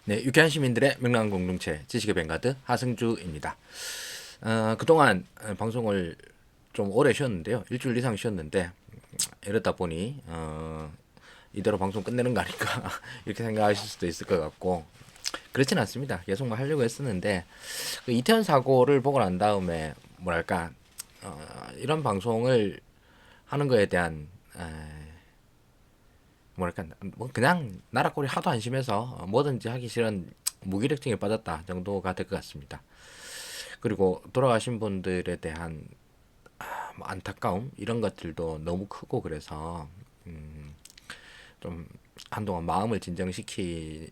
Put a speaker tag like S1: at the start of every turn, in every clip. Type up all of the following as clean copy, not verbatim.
S1: 네, 유쾌한 시민들의 명랑한 공동체 지식의 뱅가드 하승주입니다. 그동안 방송을 좀 오래 쉬었는데요. 일주일 이상 쉬었는데 이러다 보니 이대로 방송 끝내는 거 아닐까 이렇게 생각하실 수도 있을 것 같고 그렇진 않습니다. 계속 뭐 하려고 했었는데 그 이태원 사고를 보고 난 다음에 뭐랄까 이런 방송을 하는 거에 대한 뭐랄까 뭐 그냥 나라꼴이 하도 안심해서 뭐든지 하기 싫은 무기력증에 빠졌다 정도가 될 것 같습니다. 그리고 돌아가신 분들에 대한 뭐 안타까움 이런 것들도 너무 크고 그래서 좀 한동안 마음을 진정시키느라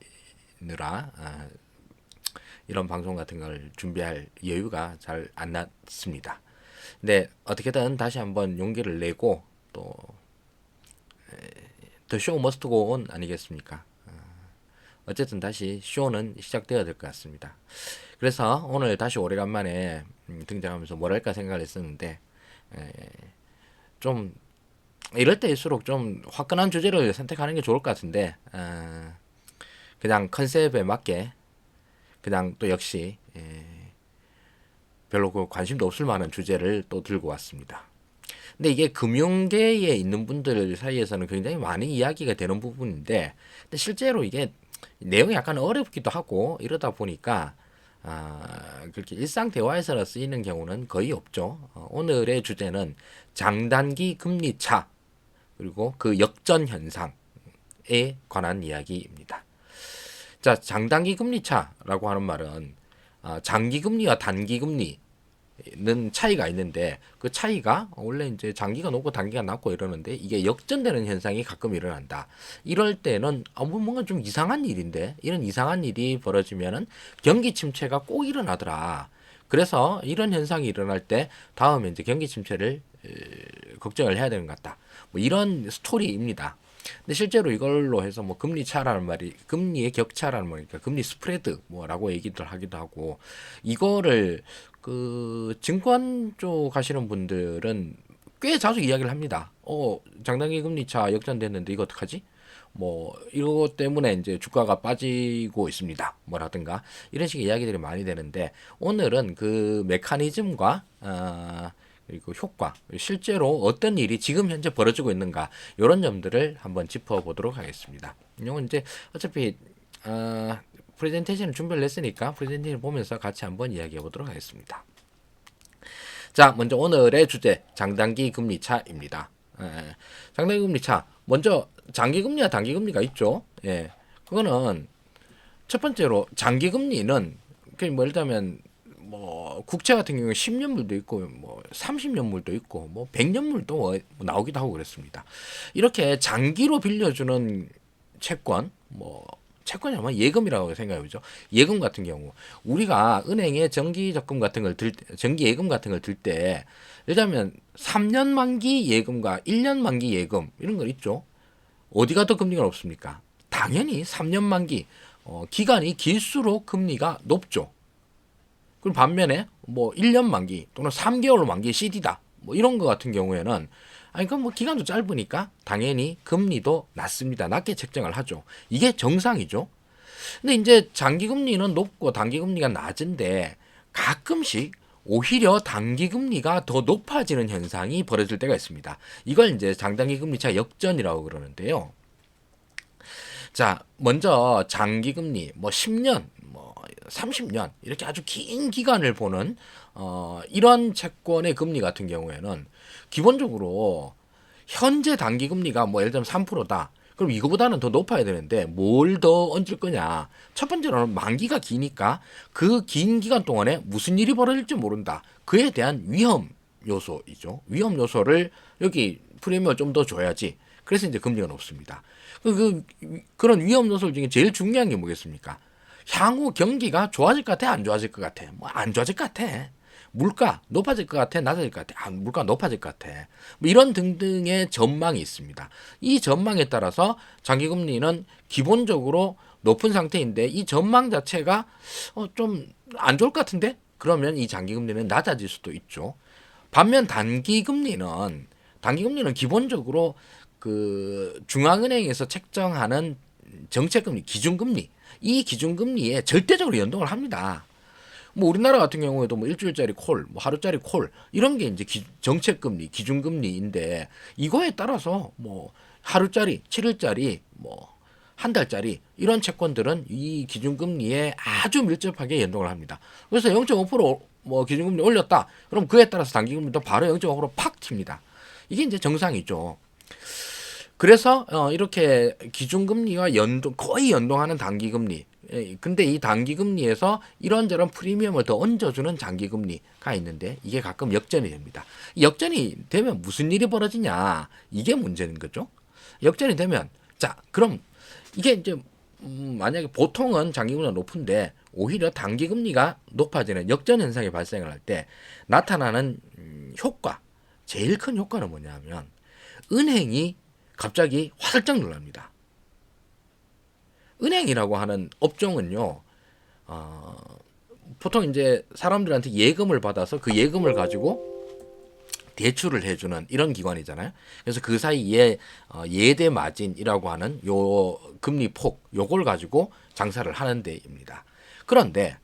S1: 이런 방송 같은 걸 준비할 여유가 잘 안 났습니다. 근데 어떻게든 다시 한번 용기를 내고 또 더 쇼 머스트 고 온 아니겠습니까? 어쨌든 다시 쇼는 시작되어야 될 것 같습니다. 그래서 오늘 다시 오래간만에 등장하면서 뭘 할까 생각을 했었는데 좀 이럴 때일수록 좀 화끈한 주제를 선택하는 게 좋을 것 같은데 그냥 컨셉에 맞게 그냥 또 역시 별로 그 관심도 없을 만한 주제를 또 들고 왔습니다. 근데 이게 금융계에 있는 분들 사이에서는 굉장히 많이 이야기가 되는 부분인데 근데 실제로 이게 내용이 약간 어렵기도 하고 이러다 보니까 그렇게 일상 대화에서 쓰이는 경우는 거의 없죠. 오늘의 주제는 장단기 금리 차 그리고 그 역전 현상에 관한 이야기입니다. 자, 장단기 금리 차라고 하는 말은 장기 금리와 단기 금리 는 차이가 있는데 그 차이가 원래 이제 장기가 높고 단기가 낮고 이러는데 이게 역전되는 현상이 가끔 일어난다. 이럴 때는 뭔가 좀 이상한 일인데 이런 이상한 일이 벌어지면은 경기 침체가 꼭 일어나더라. 그래서 이런 현상이 일어날 때 다음에 이제 경기 침체를 걱정을 해야 되는 것 같다. 뭐 이런 스토리입니다. 근데 실제로 이걸로 해서 뭐 금리 차라는 말이 금리의 격차라는 말이니까 금리 스프레드 뭐라고 얘기들 하기도 하고 이거를 그 증권 쪽 하시는 분들은 꽤 자주 이야기를 합니다. 장단기 금리 차 역전됐는데 이거 어떡하지? 뭐 이거 때문에 이제 주가가 빠지고 있습니다. 뭐라든가 이런 식의 이야기들이 많이 되는데 오늘은 그 메커니즘과 그리고 효과, 실제로 어떤 일이 지금 현재 벌어지고 있는가 이런 점들을 한번 짚어보도록 하겠습니다. 이건 이제 어차피 프레젠테이션을 준비를 했으니까 프레젠테이션 보면서 같이 한번 이야기해 보도록 하겠습니다. 자, 먼저 오늘의 주제 장단기 금리 차입니다. 장단기 금리 차. 먼저 장기 금리와 단기 금리가 있죠. 예, 그거는 첫 번째로 장기 금리는 뭐 예를 들면 뭐 국채 같은 경우에 10년물도 있고 뭐 30년물도 있고 뭐 100년물도 뭐 나오기도 하고 그랬습니다. 이렇게 장기로 빌려주는 채권 뭐 채권이 아마 예금이라고 생각해보죠. 예금 같은 경우 우리가 은행에 정기 적금 같은 걸 정기 예금 같은 걸 들 때 예를 들면 3년 만기 예금과 1년 만기 예금 이런 거 있죠. 어디가 더 금리가 높습니까? 당연히 3년 만기 기간이 길수록 금리가 높죠. 그리고 반면에 뭐 1년 만기 또는 3개월 만기 CD다. 뭐 이런 거 같은 경우에는 아니 그뭐 기간도 짧으니까 당연히 금리도 낮습니다. 낮게 책정을 하죠. 이게 정상이죠. 근데 이제 장기 금리는 높고 단기 금리가 낮은데 가끔씩 오히려 단기 금리가 더 높아지는 현상이 벌어질 때가 있습니다. 이걸 이제 장단기 금리 차 역전이라고 그러는데요. 자, 먼저 장기 금리 뭐 10년, 뭐 30년 이렇게 아주 긴 기간을 보는 이런 채권의 금리 같은 경우에는 기본적으로 현재 단기 금리가 뭐 예를 들면 3%다. 그럼 이거보다는 더 높아야 되는데 뭘 더 얹을 거냐? 첫 번째로는 만기가 기니까 그 긴 기간 동안에 무슨 일이 벌어질지 모른다. 그에 대한 위험 요소이죠. 위험 요소를 여기 프리미엄을 좀 더 줘야지. 그래서 이제 금리가 높습니다. 그런 위험 요소 중에 제일 중요한 게 뭐겠습니까? 향후 경기가 좋아질 것 같아, 안 좋아질 것 같아? 뭐 안 좋아질 것 같아. 물가 높아질 것 같아, 낮아질 것 같아. 물가 높아질 것 같아. 뭐 이런 등등의 전망이 있습니다. 이 전망에 따라서 장기금리는 기본적으로 높은 상태인데 이 전망 자체가 좀 안 좋을 것 같은데? 그러면 이 장기금리는 낮아질 수도 있죠. 반면 단기금리는 기본적으로 그 중앙은행에서 책정하는 정책금리, 기준금리 이 기준금리에 절대적으로 연동을 합니다. 뭐 우리나라 같은 경우에도 뭐 일주일짜리 콜, 뭐 하루짜리 콜 이런 게 이제 정책금리, 기준금리인데 이거에 따라서 뭐 하루짜리, 7일짜리, 뭐 한 달짜리 이런 채권들은 이 기준금리에 아주 밀접하게 연동을 합니다. 그래서 0.5%뭐 기준금리 올렸다. 그럼 그에 따라서 단기금리도 바로 0.5%팍 튑니다. 이게 이제 정상이죠. 그래서 이렇게 기준금리와 거의 연동하는 단기금리. 근데 이 단기금리에서 이런저런 프리미엄을 더 얹어주는 장기금리가 있는데 이게 가끔 역전이 됩니다. 역전이 되면 무슨 일이 벌어지냐 이게 문제인 거죠. 역전이 되면 자 그럼 이게 이제 만약에 보통은 장기금리가 높은데 오히려 단기금리가 높아지는 역전 현상이 발생을 할 때 나타나는 효과 제일 큰 효과는 뭐냐면 은행이 갑자기 화들짝 놀랍니다. 은행이라고 하는 업종은요, 보통 이제 사람들한테 예금을 받아서 그 예금을 가지고 대출을 해주는 이런 기관이잖아요. 그래서 그 사이에 예대 마진이라고 하는 요 금리 폭, 요걸 가지고 장사를 하는 데입니다. 그런데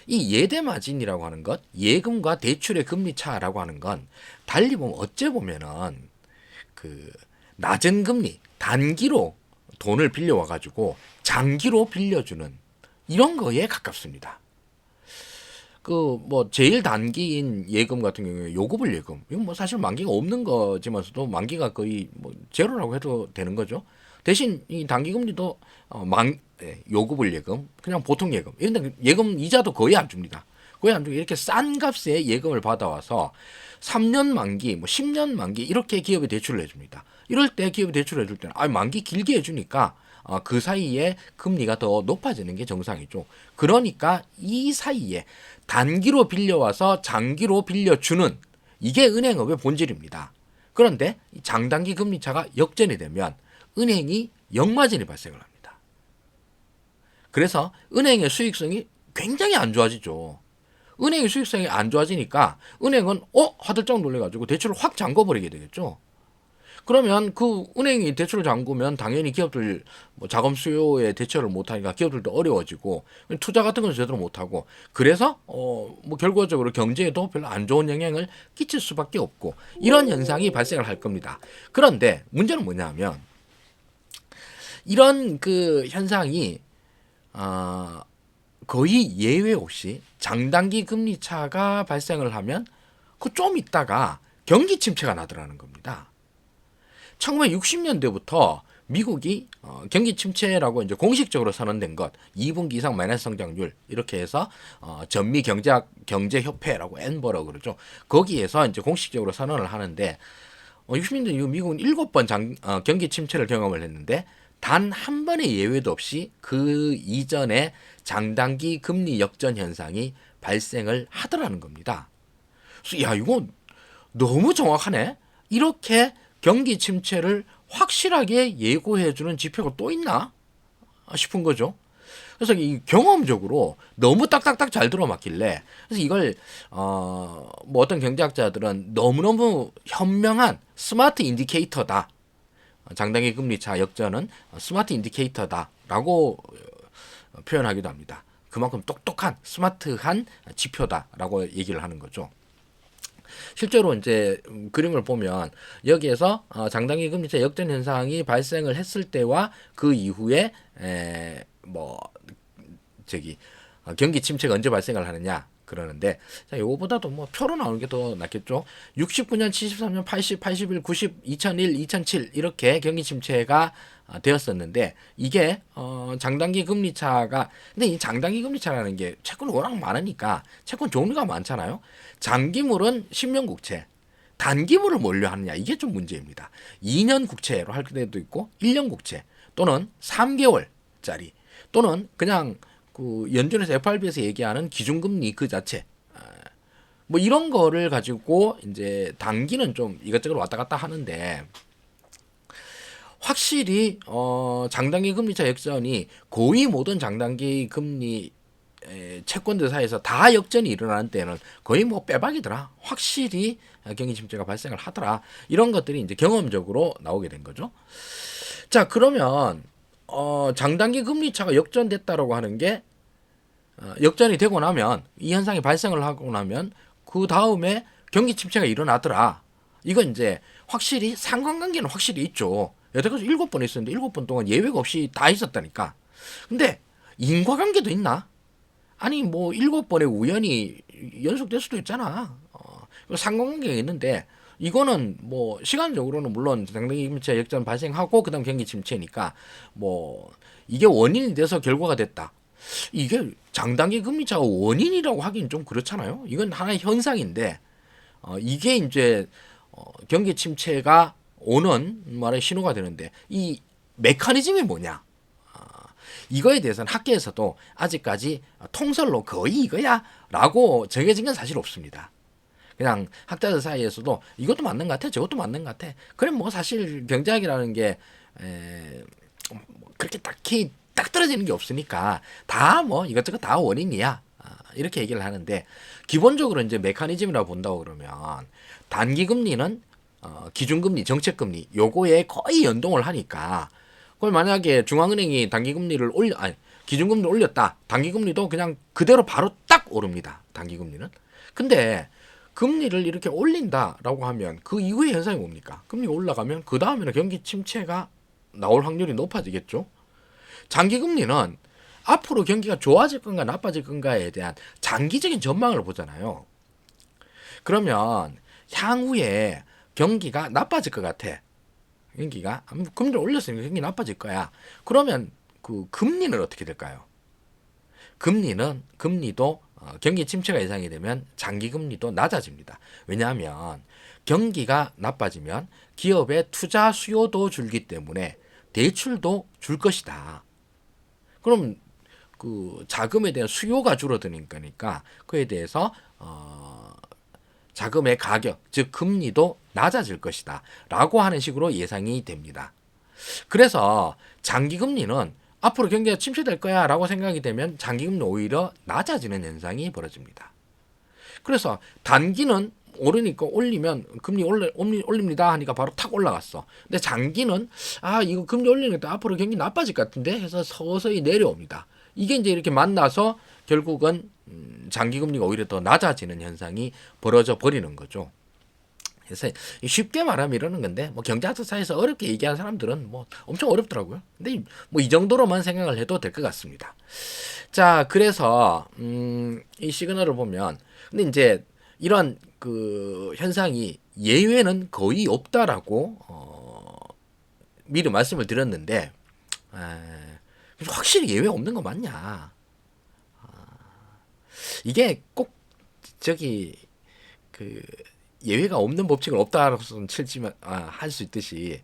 S1: 이 예대 마진이라고 하는 것, 예금과 대출의 금리 차라고 하는 건 달리 보면 어째 보면은 그 낮은 금리, 단기로 돈을 빌려와 가지고 장기로 빌려주는 이런 거에 가깝습니다. 그 뭐 제일 단기인 예금 같은 경우에 요구불 예금 이건 뭐 사실 만기가 없는 거지만서도 만기가 거의 뭐 제로라고 해도 되는 거죠. 대신 이 단기 금리도 요구불 예금 그냥 보통 예금 이런데 예금 이자도 거의 안 줍니다. 거의 안 주고 이렇게 싼 값에 예금을 받아와서 3년 만기, 뭐 10년 만기 이렇게 기업에 대출을 해줍니다. 이럴 때 기업에 대출을 해줄 때는 만기 길게 해주니까 그 사이에 금리가 더 높아지는 게 정상이죠. 그러니까 이 사이에 단기로 빌려와서 장기로 빌려주는 이게 은행업의 본질입니다. 그런데 장단기 금리 차가 역전이 되면 은행이 역마진이 발생을 합니다. 그래서 은행의 수익성이 굉장히 안 좋아지죠. 은행의 수익성이 안 좋아지니까 은행은 화들짝 놀래가지고 대출을 확 잠궈버리게 되겠죠. 그러면 그 은행이 대출을 잠그면 당연히 기업들 뭐 자금 수요에 대처를 못하니까 기업들도 어려워지고 투자 같은 건 제대로 못하고 그래서 뭐 결과적으로 경제에도 별로 안 좋은 영향을 끼칠 수밖에 없고 이런 현상이 발생을 할 겁니다. 그런데 문제는 뭐냐면 이런 그 현상이 거의 예외 없이 장단기 금리 차가 발생을 하면 그 좀 있다가 경기 침체가 나더라는 겁니다. 1960년대부터 미국이 경기 침체라고 이제 공식적으로 선언된 것, 2분기 이상 마이너스 성장률 이렇게 해서 전미 경제협회라고 엔버라고 그러죠. 거기에서 이제 공식적으로 선언을 하는데 60년대 이후 미국은 7번 경기 침체를 경험을 했는데 단 한 번의 예외도 없이 그 이전에 장단기 금리 역전 현상이 발생을 하더라는 겁니다. 그래서 야 이거 너무 정확하네. 이렇게 경기 침체를 확실하게 예고해주는 지표가 또 있나 싶은 거죠. 그래서 이 경험적으로 너무 딱딱딱 잘 들어맞길래 그래서 이걸 뭐 어떤 경제학자들은 너무너무 현명한 스마트 인디케이터다. 장단기 금리 차 역전은 스마트 인디케이터다라고 표현하기도 합니다. 그만큼 똑똑한 스마트한 지표다라고 얘기를 하는 거죠. 실제로 이제 그림을 보면 여기에서 장단기 금리차 역전 현상이 발생을 했을 때와 그 이후에 경기 침체가 언제 발생을 하느냐 그러는데 자, 요거보다도 뭐 표로 나오는 게 더 낫겠죠. 69년, 73년, 80, 81, 90, 2001, 2007 이렇게 경기 침체가 되었었는데 이게 장단기 금리 차가 근데 이 장단기 금리 차라는 게 채권이 워낙 많으니까 채권 종류가 많잖아요. 장기물은 10년 국채, 단기물을 뭘로 하느냐 이게 좀 문제입니다. 2년 국채로 할 때도 있고 1년 국채 또는 3개월짜리 또는 그냥 그 연준에서 FRB에서 얘기하는 기준금리 그 자체 뭐 이런 거를 가지고 이제 단기는 좀 이것저것 왔다 갔다 하는데 확실히 장단기 금리차 역전이 거의 모든 장단기 금리 채권들 사이에서 다 역전이 일어나는 때는 거의 뭐 빼박이더라. 확실히 경기 침체가 발생을 하더라. 이런 것들이 이제 경험적으로 나오게 된 거죠. 자 그러면 장단기 금리 차가 역전됐다라고 하는 게 역전이 되고 나면 이 현상이 발생을 하고 나면 그 다음에 경기 침체가 일어나더라. 이건 이제 확실히 상관관계는 확실히 있죠. 여태까지 7번 있었는데 7번 동안 예외가 없이 다 있었다니까. 근데 인과관계도 있나? 아니 뭐 7번의 우연이 연속될 수도 있잖아. 상관관계가 있는데 이거는 뭐 시간적으로는 물론 장단기 금리차 역전 발생하고 그다음 경기 침체니까 뭐 이게 원인이 돼서 결과가 됐다. 이게 장단기 금리차가 원인이라고 하긴 좀 그렇잖아요. 이건 하나의 현상인데 이게 이제 경기 침체가 오는 말의 신호가 되는데 이 메커니즘이 뭐냐? 이거에 대해서는 학계에서도 아직까지 통설로 거의 이거야라고 정해진 건 사실 없습니다. 그냥 학자들 사이에서도 이것도 맞는 것 같아, 저것도 맞는 것 같아. 그래 뭐 사실 경제학이라는 게 그렇게 딱히 딱 떨어지는 게 없으니까 다 뭐 이것저것 다 원인이야. 이렇게 얘기를 하는데 기본적으로 이제 메커니즘이라고 본다고 그러면 단기 금리는 기준금리, 정책금리 요거에 거의 연동을 하니까 그걸 만약에 중앙은행이 단기금리를 기준금리를 올렸다. 단기금리도 그냥 그대로 바로 딱 오릅니다. 단기금리는. 근데 금리를 이렇게 올린다라고 하면 그 이후의 현상이 뭡니까? 금리가 올라가면 그 다음에는 경기 침체가 나올 확률이 높아지겠죠. 장기금리는 앞으로 경기가 좋아질 건가 나빠질 건가에 대한 장기적인 전망을 보잖아요. 그러면 향후에 경기가 나빠질 것 같아. 경기가 금리를 올렸으니까 경기 나빠질 거야. 그러면 그 금리는 어떻게 될까요? 금리도 경기 침체가 예상이 되면 장기 금리도 낮아집니다. 왜냐하면 경기가 나빠지면 기업의 투자 수요도 줄기 때문에 대출도 줄 것이다. 그럼 그 자금에 대한 수요가 줄어드니까 그에 대해서 자금의 가격, 즉 금리도 낮아질 것이다. 라고 하는 식으로 예상이 됩니다. 그래서 장기금리는 앞으로 경기가 침체될 거야 라고 생각이 되면 장기금리 오히려 낮아지는 현상이 벌어집니다. 그래서 단기는 오르니까 올리면 금리 올립니다 하니까 바로 탁 올라갔어. 근데 장기는 이거 금리 올리니까 앞으로 경기 나빠질 것 같은데 해서 서서히 내려옵니다. 이게 이제 이렇게 만나서 결국은 장기금리가 오히려 더 낮아지는 현상이 벌어져 버리는 거죠. 그래서 쉽게 말하면 이러는 건데 뭐 경제학자 사이에서 어렵게 얘기하는 사람들은 뭐 엄청 어렵더라고요. 근데 뭐 이 정도로만 생각을 해도 될 것 같습니다. 자, 그래서 이 시그널을 보면 근데 이제 이런 그 현상이 예외는 거의 없다라고 미리 말씀을 드렸는데 확실히 예외 없는 거 맞냐? 이게 꼭 저기 그 예외가 없는 법칙은 없다라고는 칠지만 할 수 있듯이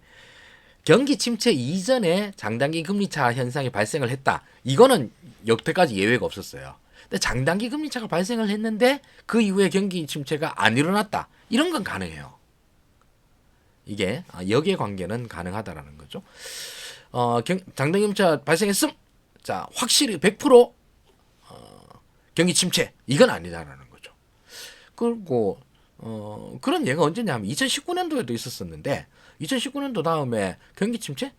S1: 경기 침체 이전에 장단기 금리차 현상이 발생을 했다. 이거는 여태까지 예외가 없었어요. 근데 장단기 금리차가 발생을 했는데 그 이후에 경기 침체가 안 일어났다. 이런 건 가능해요. 이게 역의 관계는 가능하다라는 거죠. 장단기 금리차 발생했음. 자, 확실히 100% 경기 침체 이건 아니다라는 거죠. 그리고 그런 예가 언제냐면 2019년도에도 있었었는데 2019년도 다음에 경기 침체?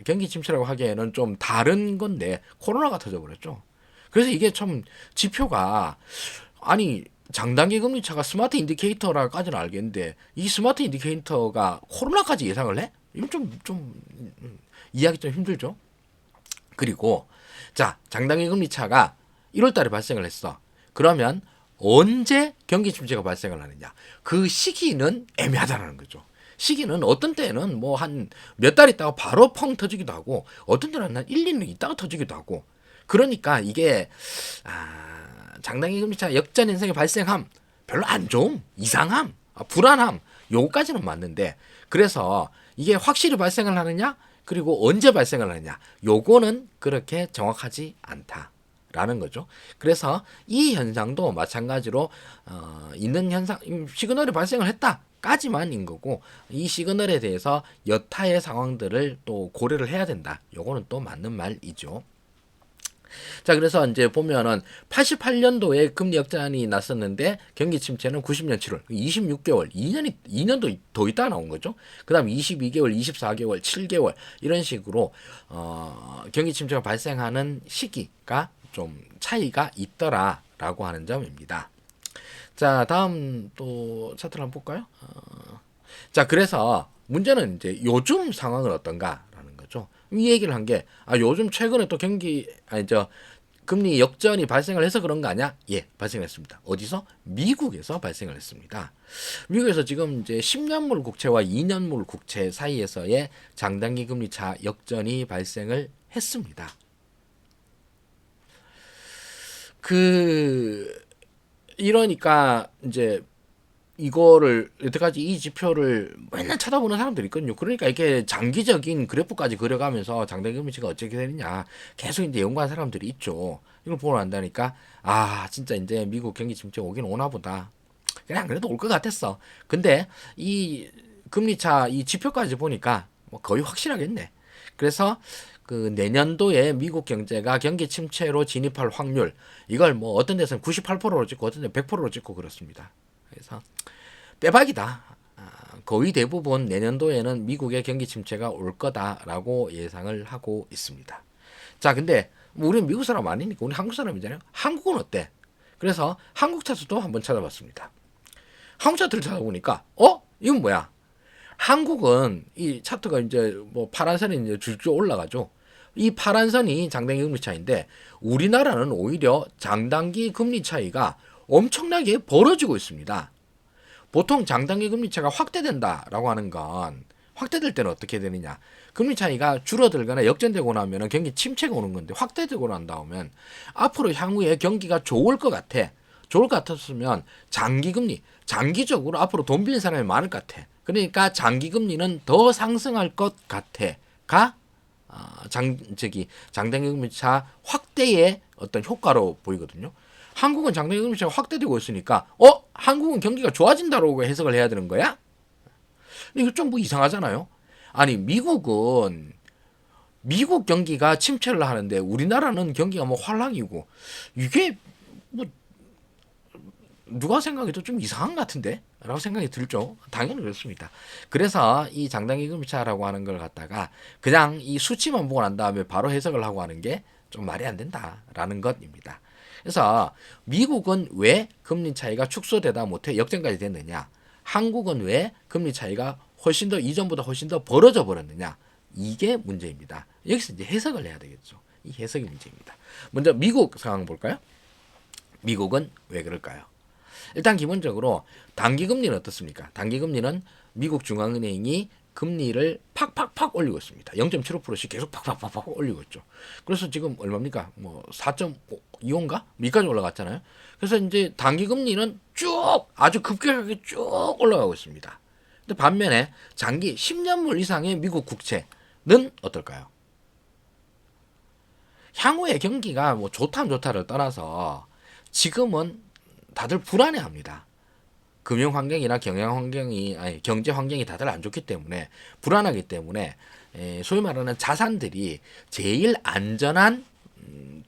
S1: 경기 침체라고 하기에는 좀 다른 건데 코로나가 터져버렸죠. 그래서 이게 참 지표가 아니 장단기 금리차가 스마트 인디케이터라까지는 알겠는데 이 스마트 인디케이터가 코로나까지 예상을 해? 이건 좀 이해하기 좀 힘들죠. 그리고 자 장단기 금리차가 1월달에 발생을 했어. 그러면 언제 경기 침체가 발생을 하느냐? 그 시기는 애매하다는 거죠. 시기는 어떤 때는 뭐 한 몇 달 있다가 바로 펑 터지기도 하고 어떤 때는 한 1, 2년 있다가 터지기도 하고 그러니까 이게 장단기 금리차 역전 현상이 발생함 별로 안 좋음, 이상함, 불안함 요거까지는 맞는데 그래서 이게 확실히 발생을 하느냐 그리고 언제 발생을 하느냐 요거는 그렇게 정확하지 않다. 라는 거죠. 그래서 이 현상도 마찬가지로 있는 현상 시그널이 발생을 했다까지만인 거고 이 시그널에 대해서 여타의 상황들을 또 고려를 해야 된다. 요거는 또 맞는 말이죠. 자, 그래서 이제 보면은 88년도에 금리 역전이 났었는데 경기 침체는 90년 7월, 26개월, 2년도 더 있다 나온 거죠. 그다음 22개월, 24개월, 7개월 이런 식으로 경기 침체가 발생하는 시기가 좀 차이가 있더라라고 하는 점입니다. 자, 다음 또 차트를 한번 볼까요? 자, 그래서 문제는 이제 요즘 상황은 어떤가라는 거죠. 이 얘기를 한 게, 요즘 최근에 또 금리 역전이 발생을 해서 그런 거 아니야? 예, 발생했습니다. 어디서? 미국에서 발생을 했습니다. 미국에서 지금 이제 10년물 국채와 2년물 국채 사이에서의 장단기 금리 차 역전이 발생을 했습니다. 이러니까 이제 이거를 여태까지 이 지표를 맨날 쳐다보는 사람들이 있거든요. 그러니까 이렇게 장기적인 그래프까지 그려가면서 장단기 금리가 어떻게 되느냐 계속 이제 연구한 사람들이 있죠. 이걸 보러 한다니까 진짜 이제 미국 경기 침체 오긴 오나 보다. 그냥 그래도 올 것 같았어. 근데 이 금리차 이 지표까지 보니까 뭐 거의 확실하겠네. 그래서 그 내년도에 미국 경제가 경기 침체로 진입할 확률 이걸 뭐 어떤 데서는 98%로 찍고 어떤 데는 100%로 찍고 그렇습니다. 그래서 빼박이다. 거의 대부분 내년도에는 미국의 경기 침체가 올 거다라고 예상을 하고 있습니다. 자, 근데 뭐 우리는 미국 사람 아니니까 우리 한국 사람이잖아요. 한국은 어때? 그래서 한국 차트도 한번 찾아봤습니다. 한국 차트를 찾아보니까 이건 뭐야? 한국은 이 차트가 이제 뭐 파란 선이 이제 줄줄 올라가죠. 이 파란 선이 장단기 금리 차이인데 우리나라는 오히려 장단기 금리 차이가 엄청나게 벌어지고 있습니다. 보통 장단기 금리 차가 확대된다라고 하는 건 확대될 때는 어떻게 되느냐? 금리 차이가 줄어들거나 역전되고 나면 경기 침체가 오는 건데 확대되고 난 다음엔 앞으로 향후에 경기가 좋을 것 같아. 좋을 것 같았으면 장기적으로 앞으로 돈 빌린 사람이 많을 것 같아. 그러니까 장기 금리는 더 상승할 것 같아가 장단기 금리 차 확대의 어떤 효과로 보이거든요. 한국은 장단기 금리 차가 확대되고 있으니까 한국은 경기가 좋아진다고 해석을 해야 되는 거야? 이거 좀 뭐 이상하잖아요. 아니 미국 경기가 침체를 하는데 우리나라는 경기가 뭐 활랑이고 이게 뭐 누가 생각해도 좀 이상한 것 같은데? 라고 생각이 들죠. 당연히 그렇습니다. 그래서 이 장단기 금리차라고 하는 걸 갖다가 그냥 이 수치만 보고 난 다음에 바로 해석을 하고 하는 게 좀 말이 안 된다라는 것입니다. 그래서 미국은 왜 금리 차이가 축소되다 못해 역전까지 됐느냐? 한국은 왜 금리 차이가 이전보다 훨씬 더 벌어져 버렸느냐? 이게 문제입니다. 여기서 이제 해석을 해야 되겠죠. 이 해석이 문제입니다. 먼저 미국 상황 볼까요? 미국은 왜 그럴까요? 일단 기본적으로 단기금리는 어떻습니까? 단기금리는 미국 중앙은행이 금리를 팍팍팍 올리고 있습니다. 0.75%씩 계속 팍팍팍 올리고 있죠. 그래서 지금 얼마입니까? 뭐 4.25인가? 미까지 올라갔잖아요. 그래서 이제 단기금리는 쭉 아주 급격하게 쭉 올라가고 있습니다. 근데 반면에 장기 10년물 이상의 미국 국채는 어떨까요? 향후의 경기가 뭐 좋다 안 좋다를 떠나서 지금은 다들 불안해합니다. 금융 환경이나 경제 환경이 다들 안 좋기 때문에 불안하기 때문에 소위 말하는 자산들이 제일 안전한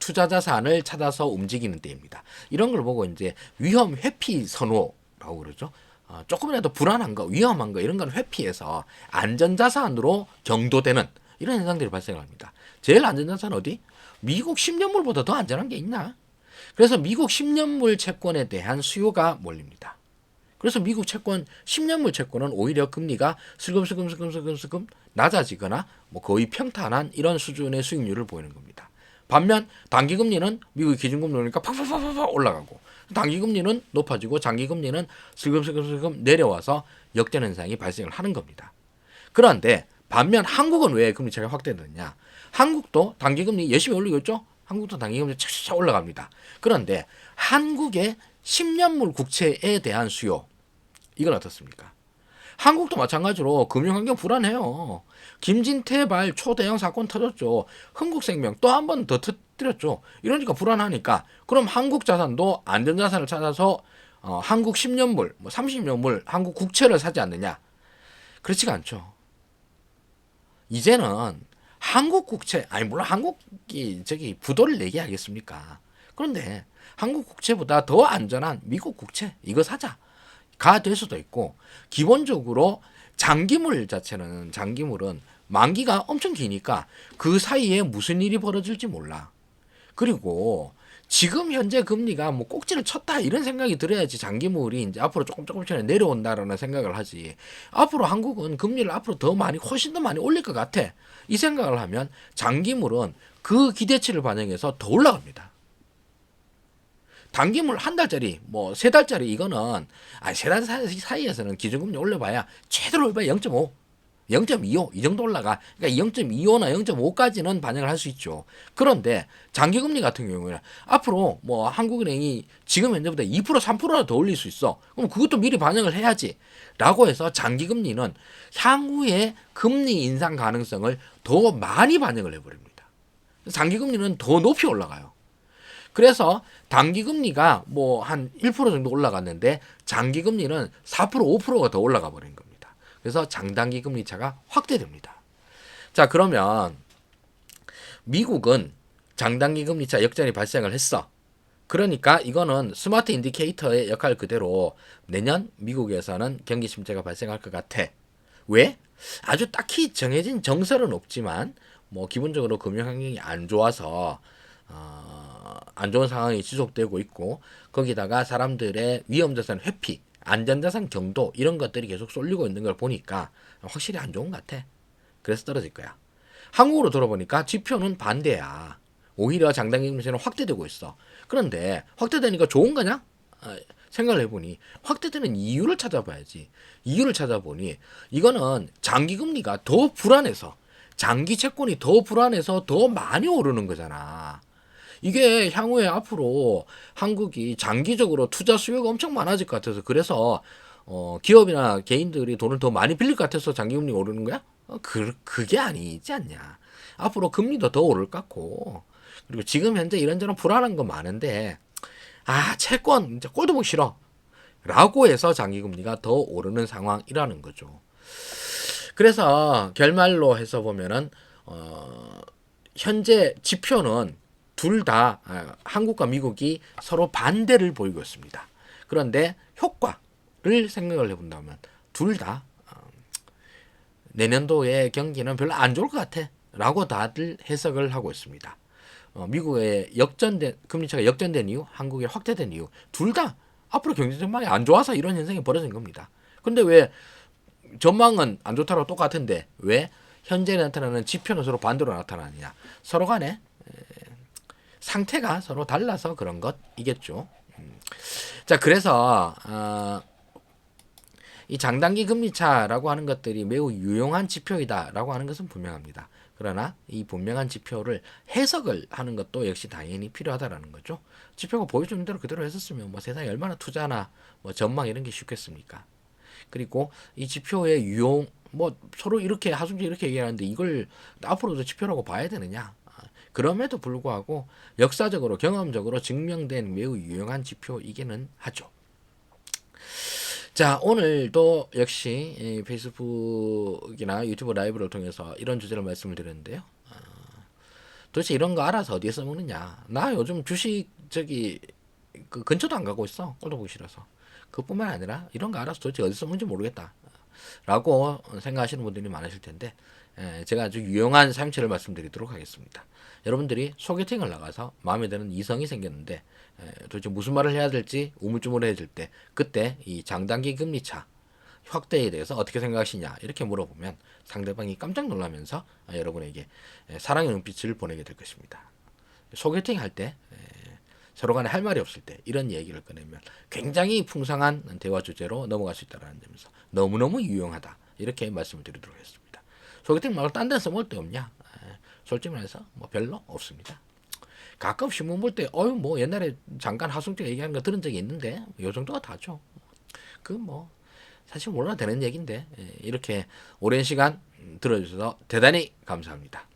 S1: 투자 자산을 찾아서 움직이는 때입니다. 이런 걸 보고 이제 위험 회피 선호라고 그러죠. 조금이라도 불안한 거, 위험한 거 이런 건 회피해서 안전 자산으로 경도되는 이런 현상들이 발생을 합니다. 제일 안전 자산 어디? 미국 10년물보다 더 안전한 게 있나? 그래서 미국 10년물 채권에 대한 수요가 몰립니다. 그래서 미국 채권 10년물 채권은 오히려 금리가 슬금슬금 낮아지거나 뭐 거의 평탄한 이런 수준의 수익률을 보이는 겁니다. 반면 단기금리는 미국의 기준금리 오니까 팍팍팍팍 올라가고 단기금리는 높아지고 장기금리는 슬금슬금 내려와서 역전 현상이 발생을 하는 겁니다. 그런데 반면 한국은 왜 금리 차이가 확대되느냐? 한국도 단기금리 열심히 올리고 있죠? 한국도 단기금리 착착 올라갑니다. 그런데 한국의 10년물 국채에 대한 수요 이건 어떻습니까? 한국도 마찬가지로 금융환경 불안해요. 김진태발 초대형 사건 터졌죠. 흥국생명 또 한 번 더 터뜨렸죠. 이러니까 불안하니까 그럼 한국 자산도 안전자산을 찾아서 한국 10년물, 뭐 30년물 한국 국채를 사지 않느냐? 그렇지가 않죠. 이제는 한국 국채, 아니 물론 한국이 저기 부도를 내게 하겠습니까? 그런데 한국 국채보다 더 안전한 미국 국채 이거 사자가 될 수도 있고, 기본적으로 장기물은 만기가 엄청 기니까 그 사이에 무슨 일이 벌어질지 몰라. 그리고 지금 현재 금리가 뭐 꼭지를 쳤다 이런 생각이 들어야지 장기물이 이제 앞으로 조금씩 내려온다라는 생각을 하지. 앞으로 한국은 금리를 앞으로 더 많이 훨씬 더 많이 올릴 것 같아. 이 생각을 하면 장기물은 그 기대치를 반영해서 더 올라갑니다. 단기물 한 달짜리, 뭐 세 달짜리 이거는 세 달 사이에서는 기준금리 올려봐야 최대로 올려봐야 0.5, 0.25 이 정도 올라가. 그러니까 0.25나 0.5까지는 반영을 할 수 있죠. 그런데 장기금리 같은 경우에는 앞으로 뭐 한국은행이 지금 현재보다 2% 3%나 더 올릴 수 있어. 그럼 그것도 미리 반영을 해야지. 라고 해서 장기금리는 향후에 금리 인상 가능성을 더 많이 반영을 해버립니다. 장기금리는 더 높이 올라가요. 그래서 단기금리가 뭐 한 1% 정도 올라갔는데 장기금리는 4% 5%가 더 올라가 버린 겁니다. 그래서 장단기 금리 차가 확대됩니다. 자, 그러면 미국은 장단기 금리 차 역전이 발생을 했어. 그러니까 이거는 스마트 인디케이터의 역할 그대로 내년 미국에서는 경기 침체가 발생할 것 같아. 왜? 아주 딱히 정해진 정설은 없지만 뭐 기본적으로 금융 환경이 안 좋아서 안 좋은 상황이 지속되고 있고, 거기다가 사람들의 위험자산 회피, 안전자산 경도 이런 것들이 계속 쏠리고 있는 걸 보니까 확실히 안 좋은 것 같아. 그래서 떨어질 거야. 한국으로 돌아보니까 지표는 반대야. 오히려 장단기 금리는 확대되고 있어. 그런데 확대되니까 좋은 거냐? 생각을 해보니 확대되는 이유를 찾아봐야지. 이유를 찾아보니 이거는 장기금리가 더 불안해서, 장기 채권이 더 불안해서 더 많이 오르는 거잖아. 이게 향후에 앞으로 한국이 장기적으로 투자 수요가 엄청 많아질 것 같아서, 그래서 기업이나 개인들이 돈을 더 많이 빌릴 것 같아서 장기금리 오르는 거야? 그게 아니지 않냐. 앞으로 금리도 더 오를 것 같고, 그리고 지금 현재 이런저런 불안한 거 많은데 채권 이제 꼴도 보기 싫어 라고 해서 장기금리가 더 오르는 상황이라는 거죠. 그래서 결말로 해서 보면은 현재 지표는 둘 다 한국과 미국이 서로 반대를 보이고 있습니다. 그런데 효과를 생각을 해본다면 둘 다 내년도의 경기는 별로 안 좋을 것 같아 라고 다들 해석을 하고 있습니다. 미국의 금리차가 역전된 이유, 한국의 확대된 이유, 둘 다 앞으로 경제 전망이 안 좋아서 이런 현상이 벌어진 겁니다. 근데 왜 전망은 안 좋다고 똑같은데 왜 현재 나타나는 지표는 서로 반대로 나타나느냐? 서로 간에 상태가 서로 달라서 그런 것이겠죠. 자, 그래서 이 장단기 금리차라고 하는 것들이 매우 유용한 지표이다라고 하는 것은 분명합니다. 그러나 이 분명한 지표를 해석을 하는 것도 역시 당연히 필요하다라는 거죠. 지표가 보여주는 대로 그대로 했었으면 뭐 세상에 얼마나 투자나 뭐 전망 이런 게 쉽겠습니까? 그리고 이 지표의 유용, 뭐 서로 이렇게 하순지 이렇게 얘기하는데 이걸 앞으로도 지표라고 봐야 되느냐? 그럼에도 불구하고 역사적으로 경험적으로 증명된 매우 유용한 지표이기는 하죠. 자, 오늘도 역시 페이스북이나 유튜브 라이브를 통해서 이런 주제로 말씀을 드렸는데요. 도대체 이런 거 알아서 어디에 써먹느냐? 나 요즘 주식 그 근처도 안 가고 있어. 꼴도 보기 싫어서. 그뿐만 아니라 이런 거 알아서 도대체 어디서 써먹는지 모르겠다 라고 생각하시는 분들이 많으실 텐데, 제가 아주 유용한 사용처를 말씀드리도록 하겠습니다. 여러분들이 소개팅을 나가서 마음에 드는 이성이 생겼는데 도대체 무슨 말을 해야 될지 우물쭈물해질 때, 그때 이 장단기 금리차 확대에 대해서 어떻게 생각하시냐 이렇게 물어보면 상대방이 깜짝 놀라면서 여러분에게 사랑의 눈빛을 보내게 될 것입니다. 소개팅 할 때 서로 간에 할 말이 없을 때 이런 얘기를 꺼내면 굉장히 풍성한 대화 주제로 넘어갈 수 있다는 점에서 너무너무 유용하다 이렇게 말씀을 드리도록 하겠습니다. 소개팅 말고 딴 데서 뭘 데 없냐? 솔직히 말해서 뭐 별로 없습니다. 가끔 신문 볼 때 뭐 옛날에 잠깐 하승재가 얘기하는 거 들은 적이 있는데 요 정도가 다죠. 그 뭐 사실 몰라도 되는 얘기인데 이렇게 오랜 시간 들어주셔서 대단히 감사합니다.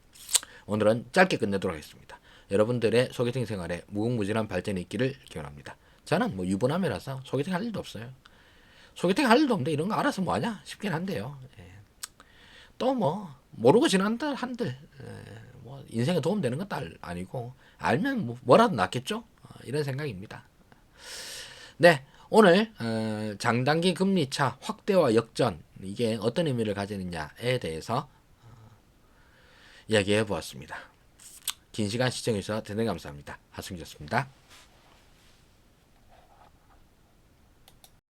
S1: 오늘은 짧게 끝내도록 하겠습니다. 여러분들의 소개팅 생활에 무궁무진한 발전이 있기를 기원합니다. 저는 뭐 유부남이라서 소개팅 할 일도 없어요. 소개팅 할 일도 없는데 이런 거 알아서 뭐하냐 싶긴 한데요. 또 뭐 모르고 지난들 한들 뭐 인생에 도움되는 것도 아니고 알면 뭐라도 낫겠죠. 이런 생각입니다. 네, 오늘 장단기 금리차 확대와 역전 이게 어떤 의미를 가지느냐에 대해서 이야기해 보았습니다. 긴 시간 시청해 주셔서 대단히 감사합니다. 하승기였습니다.